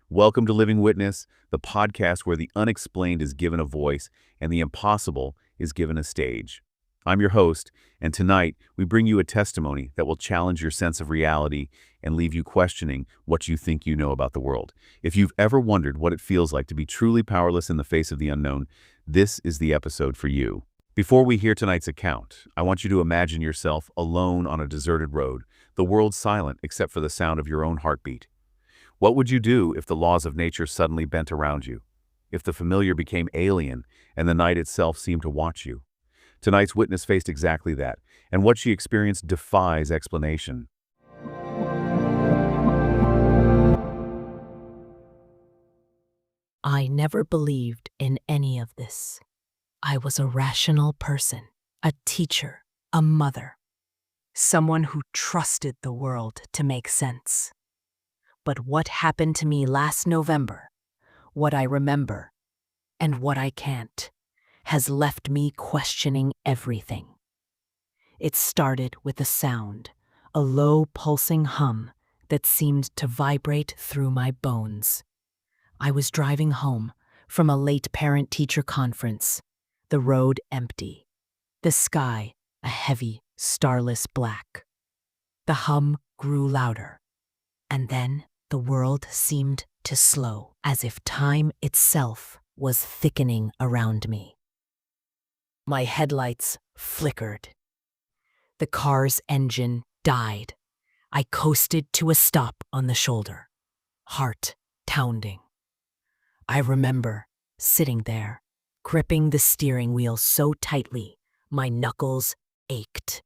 Welcome to Living Witness, the podcast where the unexplained is given a voice and the impossible is given a stage. I'm your host, and tonight we bring you a testimony that will challenge your sense of reality and leave you questioning what you think you know about the world. If you've ever wondered what it feels like to be truly powerless in the face of the unknown, this is the episode for you. Before we hear tonight's account, I want you to imagine yourself alone on a deserted road, the world silent except for the sound of your own heartbeat. What would you do if the laws of nature suddenly bent around you? If the familiar became alien and the night itself seemed to watch you? Tonight's witness faced exactly that, and what she experienced defies explanation. I never believed in any of this. I was a rational person, a teacher, a mother, someone who trusted the world to make sense. But what happened to me last November, what I remember, and what I can't, has left me questioning everything. It started with a sound, a low pulsing hum that seemed to vibrate through my bones. I was driving home from a late parent-teacher conference, the road empty, the sky a heavy, starless black. The hum grew louder, and then the world seemed to slow, as if time itself was thickening around me. My headlights flickered. The car's engine died. I coasted to a stop on the shoulder, heart pounding. I remember sitting there, gripping the steering wheel so tightly my knuckles ached.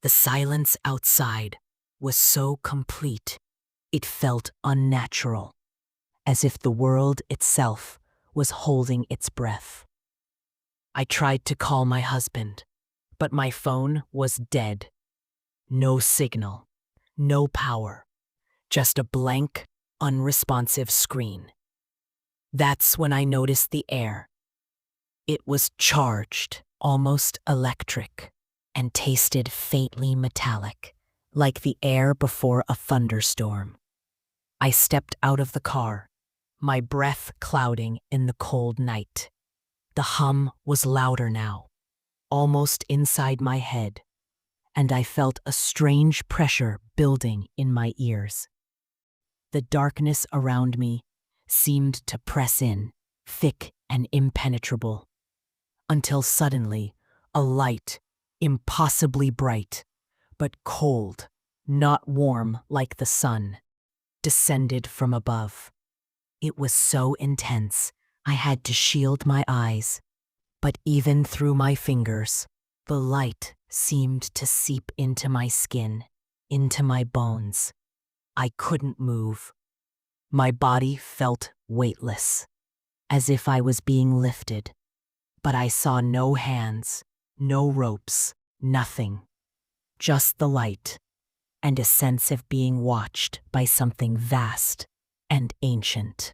The silence outside was so complete. It felt unnatural, as if the world itself was holding its breath. I tried to call my husband, but my phone was dead. No signal, no power, just a blank, unresponsive screen. That's when I noticed the air. It was charged, almost electric, and tasted faintly metallic, like the air before a thunderstorm. I stepped out of the car, my breath clouding in the cold night. The hum was louder now, almost inside my head, and I felt a strange pressure building in my ears. The darkness around me seemed to press in, thick and impenetrable, until suddenly a light, impossibly bright, but cold, not warm like the sun, descended from above. It was so intense, I had to shield my eyes. But even through my fingers, the light seemed to seep into my skin, into my bones. I couldn't move. My body felt weightless, as if I was being lifted. But I saw no hands, no ropes, nothing. Just the light, and a sense of being watched by something vast and ancient.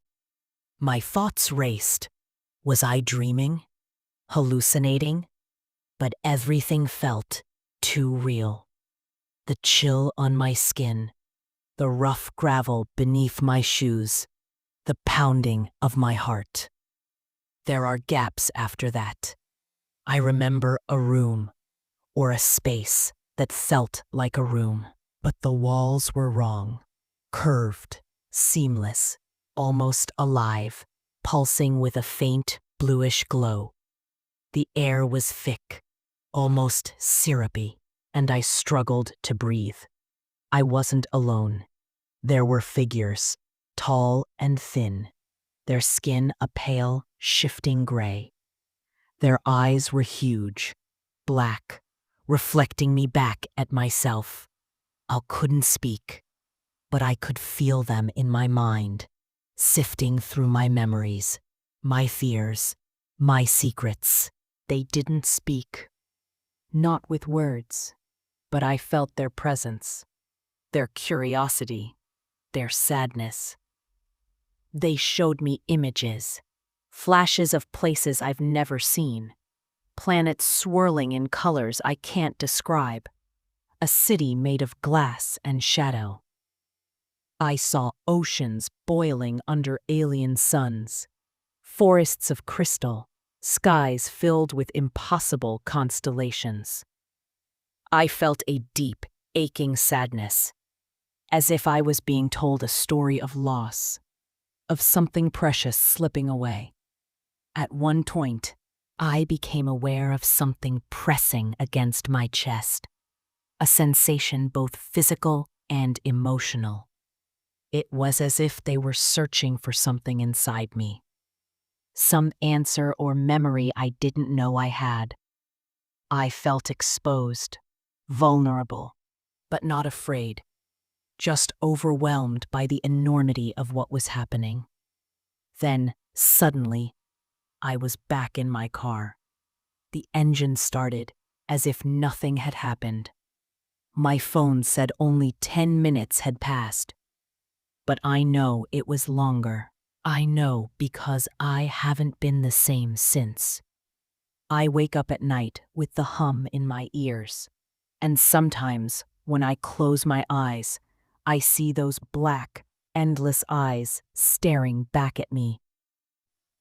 My thoughts raced. Was I dreaming? Hallucinating? But everything felt too real. The chill on my skin, the rough gravel beneath my shoes, the pounding of my heart. There are gaps after that. I remember a room, or a space that felt like a room. But the walls were wrong, curved, seamless, almost alive, pulsing with a faint bluish glow. The air was thick, almost syrupy, and I struggled to breathe. I wasn't alone. There were figures, tall and thin, their skin a pale, shifting gray. Their eyes were huge, black, reflecting me back at myself. I couldn't speak, but I could feel them in my mind, sifting through my memories, my fears, my secrets. They didn't speak, not with words, but I felt their presence, their curiosity, their sadness. They showed me images, flashes of places I've never seen, planets swirling in colors I can't describe, a city made of glass and shadow. I saw oceans boiling under alien suns, forests of crystal, skies filled with impossible constellations. I felt a deep, aching sadness, as if I was being told a story of loss, of something precious slipping away. At one point, I became aware of something pressing against my chest, a sensation both physical and emotional. It was as if they were searching for something inside me, some answer or memory I didn't know I had. I felt exposed, vulnerable, but not afraid, just overwhelmed by the enormity of what was happening. Then, suddenly, I was back in my car. The engine started as if nothing had happened. My phone said only 10 minutes had passed. But I know it was longer. I know because I haven't been the same since. I wake up at night with the hum in my ears. And sometimes, when I close my eyes, I see those black, endless eyes staring back at me.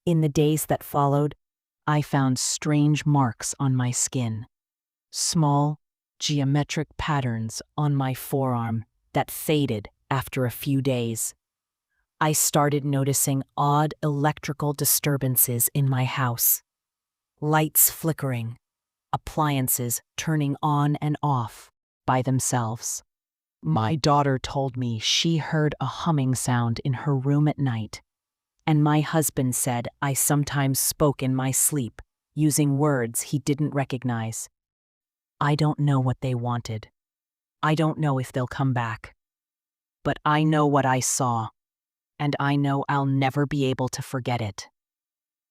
In the days that followed, I found strange marks on my skin. Small, geometric patterns on my forearm that faded after a few days. I started noticing odd electrical disturbances in my house. Lights flickering, appliances turning on and off by themselves. My daughter told me she heard a humming sound in her room at night, and my husband said I sometimes spoke in my sleep, using words he didn't recognize. I don't know what they wanted. I don't know if they'll come back. But I know what I saw, and I know I'll never be able to forget it.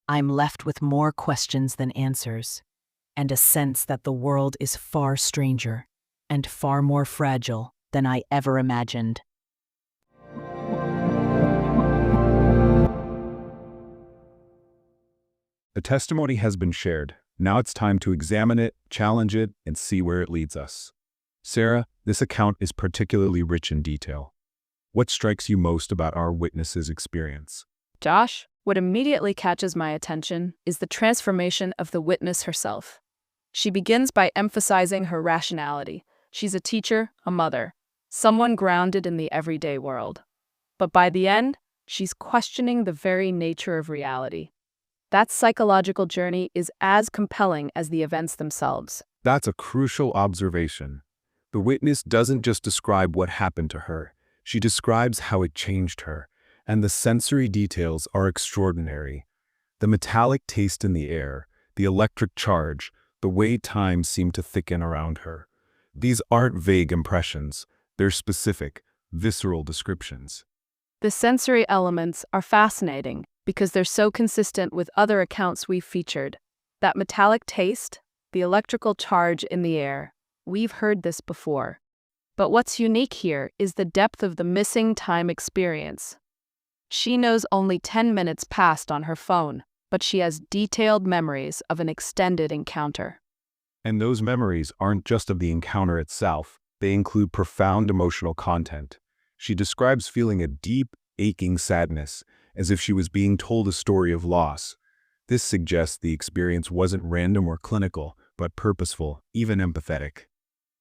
I'm left with more questions than answers, and a sense that the world is far stranger and far more fragile than I ever imagined. The testimony has been shared. Now it's time to examine it, challenge it, and see where it leads us. Sarah, this account is particularly rich in detail. What strikes you most about our witness's experience? Josh, what immediately catches my attention is the transformation of the witness herself. She begins by emphasizing her rationality. She's a teacher, a mother, someone grounded in the everyday world. But by the end, she's questioning the very nature of reality. That psychological journey is as compelling as the events themselves. That's a crucial observation. The witness doesn't just describe what happened to her. She describes how it changed her, and the sensory details are extraordinary. The metallic taste in the air, the electric charge, the way time seemed to thicken around her. These aren't vague impressions. They're specific, visceral descriptions. The sensory elements are fascinating because they're so consistent with other accounts we've featured. That metallic taste, the electrical charge in the air, we've heard this before. But what's unique here is the depth of the missing time experience. She knows only 10 minutes passed on her phone, but she has detailed memories of an extended encounter. And those memories aren't just of the encounter itself. They include profound emotional content. She describes feeling a deep, aching sadness, as if she was being told a story of loss. This suggests the experience wasn't random or clinical, but purposeful, even empathetic.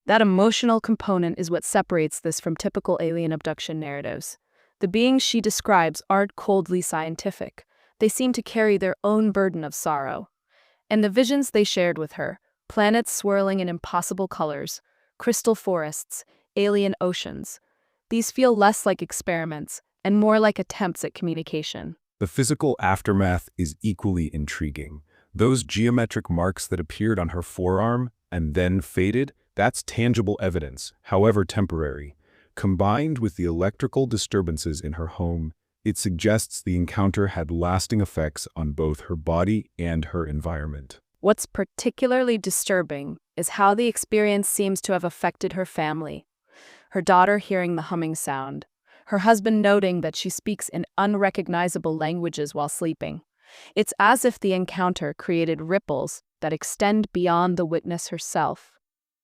That emotional component is what separates this from typical alien abduction narratives. The beings she describes aren't coldly scientific. They seem to carry their own burden of sorrow. And the visions they shared with her, planets swirling in impossible colors, crystal forests, alien oceans, these feel less like experiments and more like attempts at communication. The physical aftermath is equally intriguing. Those geometric marks that appeared on her forearm and then faded, that's tangible evidence, however temporary. Combined with the electrical disturbances in her home, it suggests the encounter had lasting effects on both her body and her environment. What's particularly disturbing is how the experience seems to have affected her family. Her daughter hearing the humming sound, her husband noting that she speaks in unrecognizable languages while sleeping. It's as if the encounter created ripples that extend beyond the witness herself.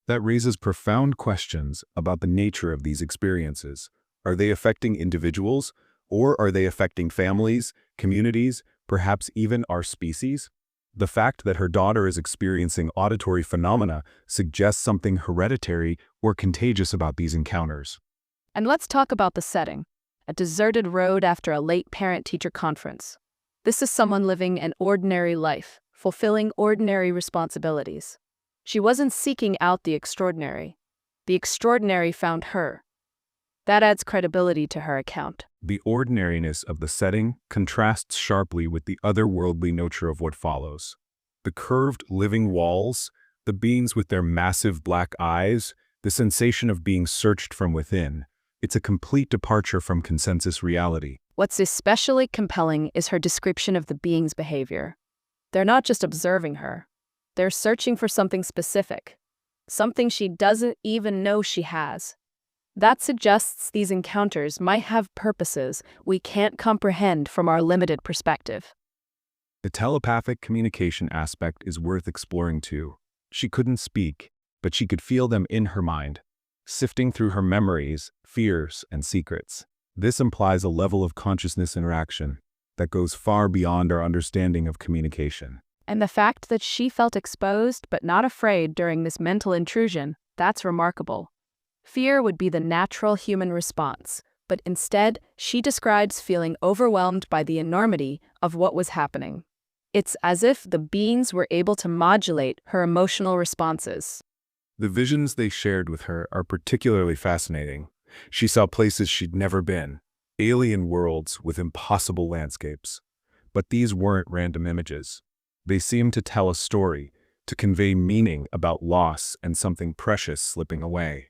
That raises profound questions about the nature of these experiences. Are they affecting individuals, or are they affecting families, communities, perhaps even our species? The fact that her daughter is experiencing auditory phenomena suggests something hereditary or contagious about these encounters. And let's talk about the setting. A deserted road after a late parent-teacher conference. This is someone living an ordinary life, fulfilling ordinary responsibilities. She wasn't seeking out the extraordinary. The extraordinary found her. That adds credibility to her account. The ordinariness of the setting contrasts sharply with the otherworldly nature of what follows. The curved living walls, the beings with their massive black eyes, the sensation of being searched from within. It's a complete departure from consensus reality. What's especially compelling is her description of the being's behavior. They're not just observing her. They're searching for something specific, something she doesn't even know she has. That suggests these encounters might have purposes we can't comprehend from our limited perspective. The telepathic communication aspect is worth exploring too. She couldn't speak, but she could feel them in her mind, sifting through her memories, fears, and secrets. This implies a level of consciousness interaction that goes far beyond our understanding of communication. And the fact that she felt exposed but not afraid during this mental intrusion, that's remarkable. Fear would be the natural human response, but instead, she describes feeling overwhelmed by the enormity of what was happening. It's as if the beings were able to modulate her emotional responses. The visions they shared with her are particularly fascinating. She saw places she'd never been, alien worlds with impossible landscapes. But these weren't random images. They seemed to tell a story, to convey meaning about loss and something precious slipping away.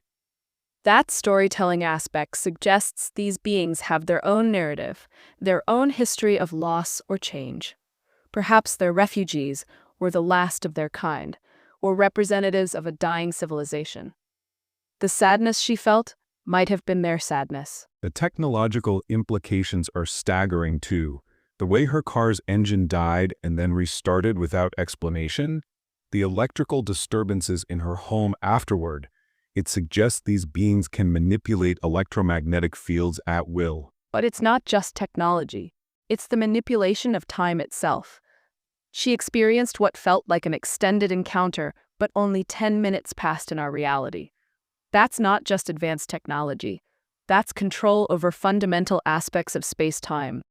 That storytelling aspect suggests these beings have their own narrative, their own history of loss or change. Perhaps they're refugees, or the last of their kind, or representatives of a dying civilization. The sadness she felt might have been their sadness. The technological implications are staggering too. The way her car's engine died and then restarted without explanation, the electrical disturbances in her home afterward, it suggests these beings can manipulate electromagnetic fields at will. But it's not just technology. It's the manipulation of time itself. She experienced what felt like an extended encounter, but only 10 minutes passed in our reality. That's not just advanced technology. That's control over fundamental aspects of space-time.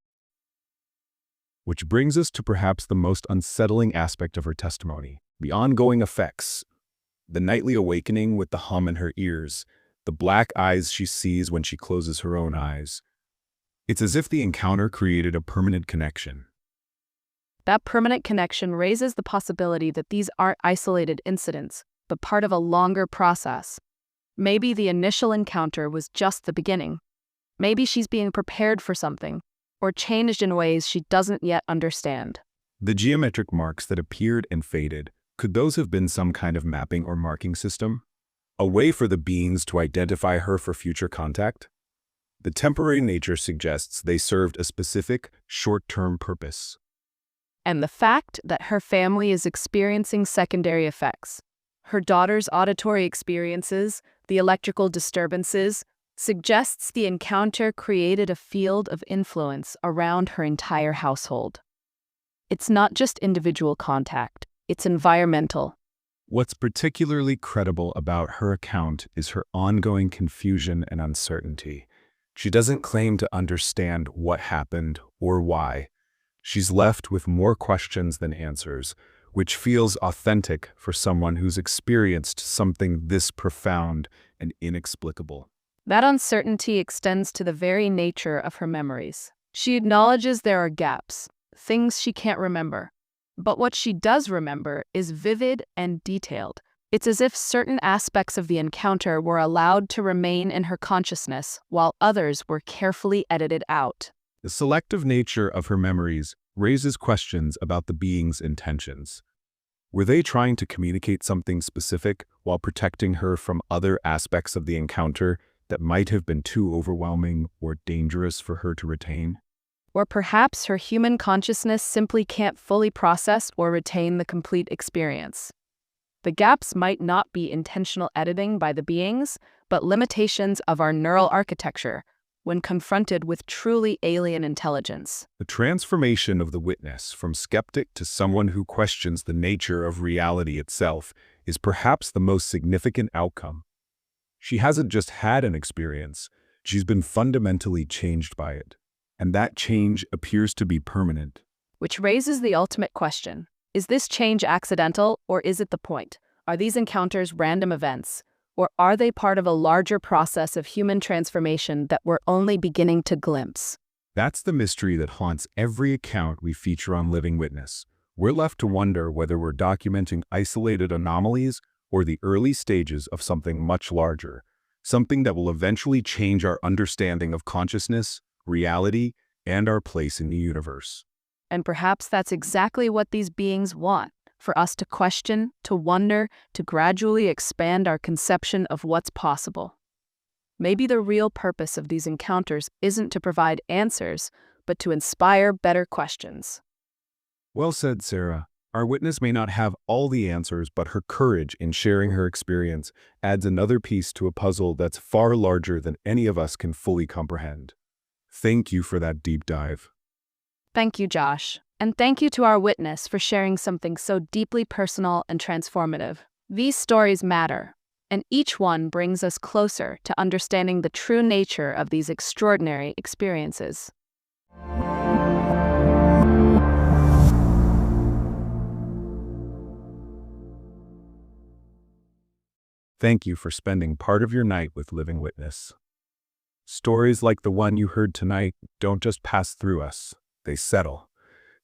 Which brings us to perhaps the most unsettling aspect of her testimony, the ongoing effects. The nightly awakening with the hum in her ears, the black eyes she sees when she closes her own eyes. It's as if the encounter created a permanent connection. That permanent connection raises the possibility that these aren't isolated incidents, but part of a longer process. Maybe the initial encounter was just the beginning. Maybe she's being prepared for something, or changed in ways she doesn't yet understand. The geometric marks that appeared and faded, could those have been some kind of mapping or marking system? A way for the beings to identify her for future contact? The temporary nature suggests they served a specific, short-term purpose. And the fact that her family is experiencing secondary effects, her daughter's auditory experiences, the electrical disturbances, suggests the encounter created a field of influence around her entire household. It's not just individual contact, it's environmental. What's particularly credible about her account is her ongoing confusion and uncertainty. She doesn't claim to understand what happened or why. She's left with more questions than answers, which feels authentic for someone who's experienced something this profound and inexplicable. That uncertainty extends to the very nature of her memories. She acknowledges there are gaps, things she can't remember. But what she does remember is vivid and detailed. It's as if certain aspects of the encounter were allowed to remain in her consciousness, while others were carefully edited out. The selective nature of her memories raises questions about the being's intentions. Were they trying to communicate something specific while protecting her from other aspects of the encounter that might have been too overwhelming or dangerous for her to retain? Or perhaps her human consciousness simply can't fully process or retain the complete experience. The gaps might not be intentional editing by the beings, but limitations of our neural architecture when confronted with truly alien intelligence. The transformation of the witness from skeptic to someone who questions the nature of reality itself is perhaps the most significant outcome. She hasn't just had an experience, she's been fundamentally changed by it. And that change appears to be permanent. Which raises the ultimate question. Is this change accidental, or is it the point? Are these encounters random events, or are they part of a larger process of human transformation that we're only beginning to glimpse? That's the mystery that haunts every account we feature on Living Witness. We're left to wonder whether we're documenting isolated anomalies or the early stages of something much larger, something that will eventually change our understanding of consciousness, reality, and our place in the universe. And perhaps that's exactly what these beings want, for us to question, to wonder, to gradually expand our conception of what's possible. Maybe the real purpose of these encounters isn't to provide answers, but to inspire better questions. Well said, Sarah. Our witness may not have all the answers, but her courage in sharing her experience adds another piece to a puzzle that's far larger than any of us can fully comprehend. Thank you for that deep dive. Thank you, Josh. And thank you to our witness for sharing something so deeply personal and transformative. These stories matter, and each one brings us closer to understanding the true nature of these extraordinary experiences. Thank you for spending part of your night with Living Witness. Stories like the one you heard tonight don't just pass through us, they settle.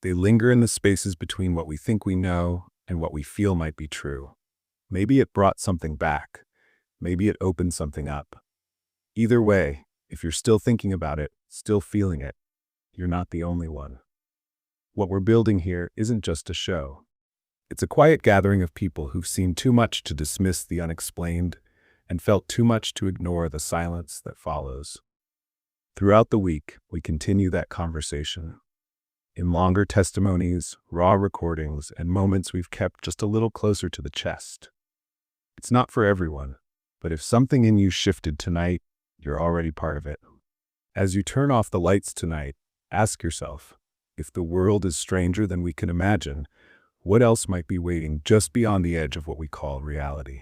They linger in the spaces between what we think we know and what we feel might be true. Maybe it brought something back. Maybe it opened something up. Either way, if you're still thinking about it, still feeling it, you're not the only one. What we're building here isn't just a show. It's a quiet gathering of people who've seen too much to dismiss the unexplained and felt too much to ignore the silence that follows. Throughout the week, we continue that conversation. In longer testimonies, raw recordings, and moments we've kept just a little closer to the chest. It's not for everyone, but if something in you shifted tonight, you're already part of it. As you turn off the lights tonight, ask yourself, if the world is stranger than we can imagine, what else might be waiting just beyond the edge of what we call reality?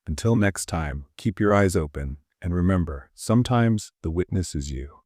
Until next time, keep your eyes open, and remember, sometimes the witness is you.